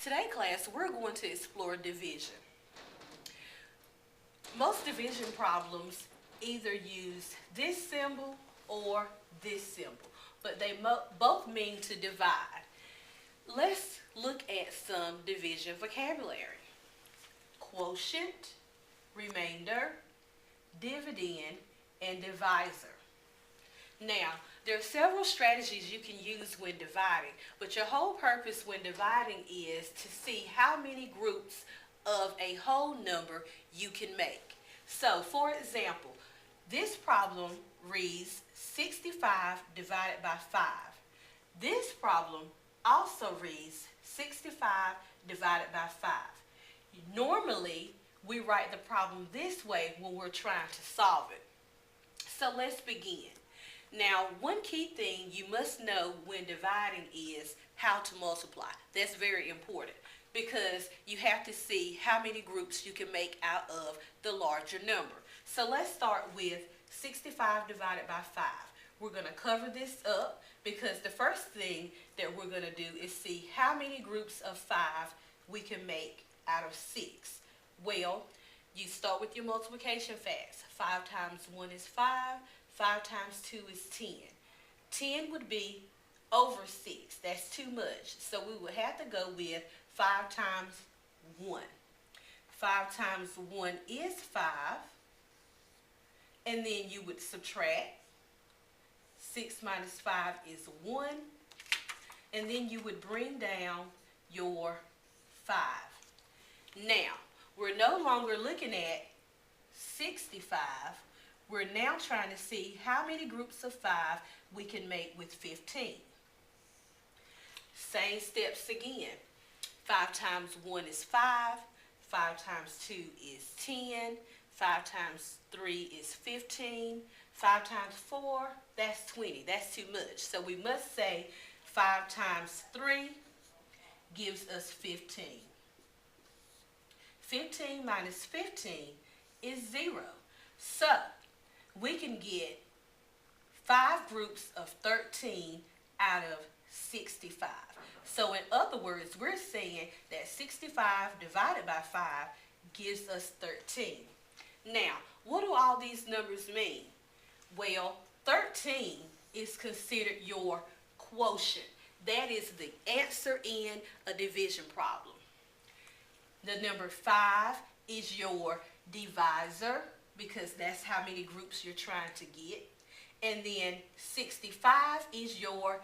Today, class, we're going to explore division. Most division problems either use this symbol or this symbol, but they both mean to divide. Let's look at some division vocabulary. Quotient, remainder, dividend, and divisor. Now, there are several strategies you can use when dividing, but your whole purpose when dividing is to see how many groups of a whole number you can make. So, for example, this problem reads 65 divided by 5. This problem also reads 65 divided by 5. Normally, we write the problem this way when we're trying to solve it. So let's begin. Now, one key thing you must know when dividing is how to multiply. That's very important because you have to see how many groups you can make out of the larger number. So let's start with 65 divided by 5. We're going to cover this up because the first thing that we're going to do is see how many groups of 5 we can make out of 6. Well, you start with your multiplication facts. 5 times 1 is 5. 5 times 2 is 10. 10 would be over 6. That's too much. So we would have to go with 5 times 1. 5 times 1 is 5. And then you would subtract. 6 minus 5 is 1. And then you would bring down your 5. Now, we're no longer looking at 65. We're now trying to see how many groups of 5 we can make with 15. Same steps again. 5 times 1 is 5. 5 times 2 is 10. 5 times 3 is 15. 5 times 4, that's 20. That's too much. So we must say 5 times 3 gives us 15. 15 minus 15 is 0. So we can get 5 groups of 13 out of 65. So in other words, we're saying that 65 divided by 5 gives us 13. Now, what do all these numbers mean? Well, 13 is considered your quotient. That is the answer in a division problem. The number 5 is your divisor because that's how many groups you're trying to get. And then 65 is your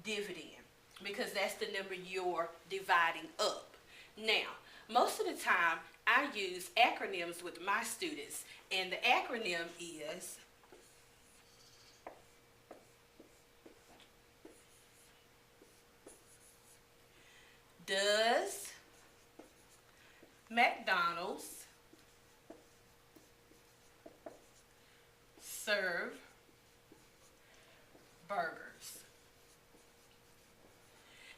dividend because that's the number you're dividing up. Now, most of the time I use acronyms with my students, and the acronym is Does McDonald's serve burgers?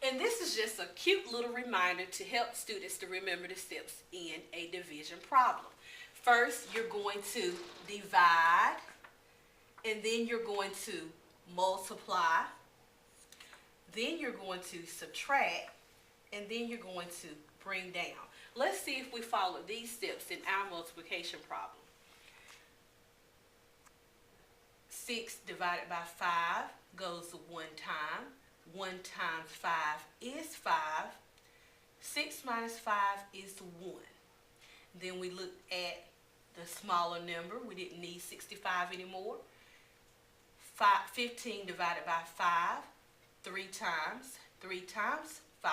And this is just a cute little reminder to help students to remember the steps in a division problem. First, you're going to divide, and then you're going to multiply, then you're going to subtract, and then you're going to bring down. Let's see if we follow these steps in our multiplication problem. 6 divided by 5 goes 1 time. 1 times 5 is 5. 6 minus 5 is 1. Then we look at the smaller number. We didn't need 65 anymore. 15 divided by 5, 3 times. 3 times 5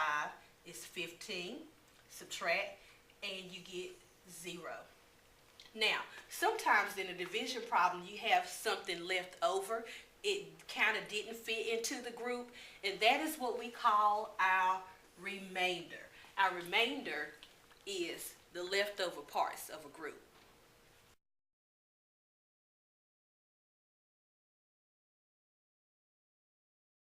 is 15. Subtract, and you get 0. Now, sometimes in a division problem, you have something left over. It kind of didn't fit into the group, and that is what we call our remainder. Our remainder is the leftover parts of a group.